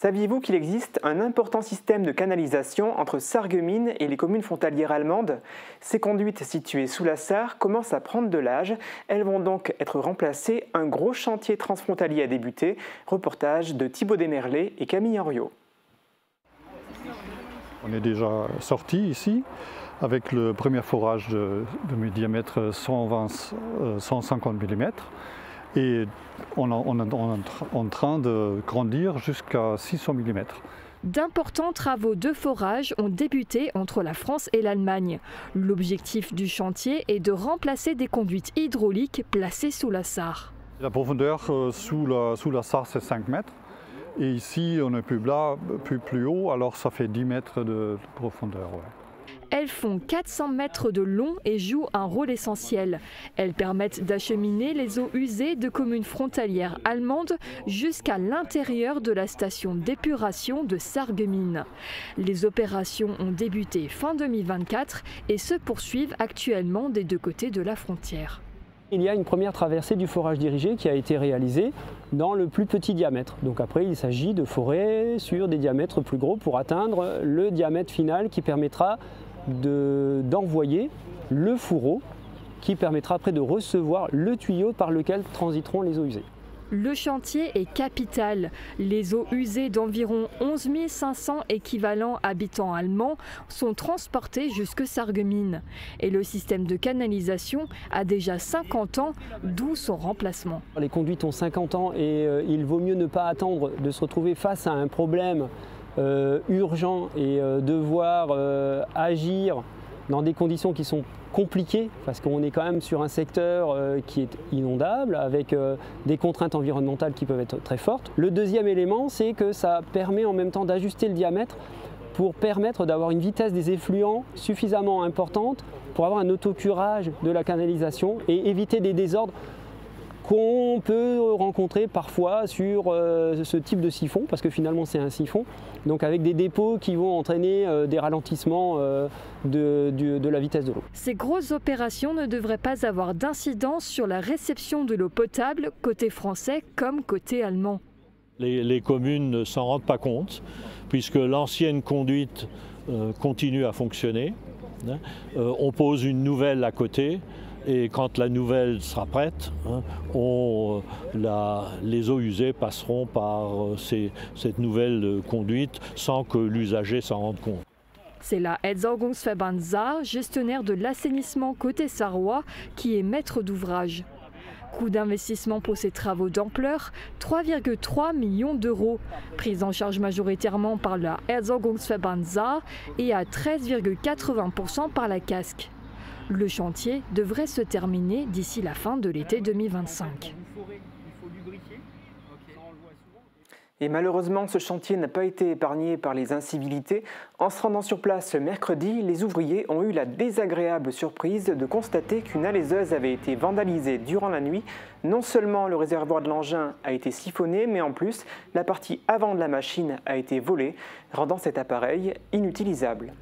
Saviez-vous qu'il existe un important système de canalisation entre Sarreguemines et les communes frontalières allemandes? Ces conduites situées sous la Sarre commencent à prendre de l'âge. Elles vont donc être remplacées. Un gros chantier transfrontalier a débuté. Reportage de Thibaut Desmerlet et Camille Henriot. On est déjà sorti ici avec le premier forage de diamètre 150 mm. Et on est en train de grandir jusqu'à 600 mm. D'importants travaux de forage ont débuté entre la France et l'Allemagne. L'objectif du chantier est de remplacer des conduites hydrauliques placées sous la Sarre. La profondeur sous la Sarre, c'est 5 mètres. Et ici, on est plus haut, alors ça fait 10 mètres de profondeur. Ouais. Elles font 400 mètres de long et jouent un rôle essentiel. Elles permettent d'acheminer les eaux usées de communes frontalières allemandes jusqu'à l'intérieur de la station d'épuration de Sarreguemines. Les opérations ont débuté fin 2024 et se poursuivent actuellement des deux côtés de la frontière. Il y a une première traversée du forage dirigé qui a été réalisée dans le plus petit diamètre. Donc après, il s'agit de forer sur des diamètres plus gros pour atteindre le diamètre final qui permettra d'envoyer le fourreau qui permettra après de recevoir le tuyau par lequel transiteront les eaux usées. Le chantier est capital. Les eaux usées d'environ 11 500 équivalents habitants allemands sont transportées jusque Sarreguemines. Et le système de canalisation a déjà 50 ans, d'où son remplacement. Les conduites ont 50 ans et il vaut mieux ne pas attendre de se retrouver face à un problème urgent et devoir agir dans des conditions qui sont compliquées parce qu'on est quand même sur un secteur qui est inondable avec des contraintes environnementales qui peuvent être très fortes. Le deuxième élément, c'est que ça permet en même temps d'ajuster le diamètre pour permettre d'avoir une vitesse des effluents suffisamment importante pour avoir un autocurage de la canalisation et éviter des désordres qu'on peut rencontrer parfois sur ce type de siphon, parce que finalement c'est un siphon, donc avec des dépôts qui vont entraîner des ralentissements de la vitesse de l'eau. Ces grosses opérations ne devraient pas avoir d'incidence sur la réception de l'eau potable, côté français comme côté allemand. Les communes ne s'en rendent pas compte, puisque l'ancienne conduite continue à fonctionner. On pose une nouvelle à côté. Et quand la nouvelle sera prête, les eaux usées passeront par cette nouvelle conduite sans que l'usager s'en rende compte. C'est la Entsorgungsverband Saar, gestionnaire de l'assainissement côté sarrois, qui est maître d'ouvrage. Coût d'investissement pour ces travaux d'ampleur, 3,3 millions d'euros, prise en charge majoritairement par la Entsorgungsverband Saar et à 13,80% par la CASC. Le chantier devrait se terminer d'ici la fin de l'été 2025. Et malheureusement, ce chantier n'a pas été épargné par les incivilités. En se rendant sur place mercredi, les ouvriers ont eu la désagréable surprise de constater qu'une alaiseuse avait été vandalisée durant la nuit. Non seulement le réservoir de l'engin a été siphonné, mais en plus, la partie avant de la machine a été volée, rendant cet appareil inutilisable.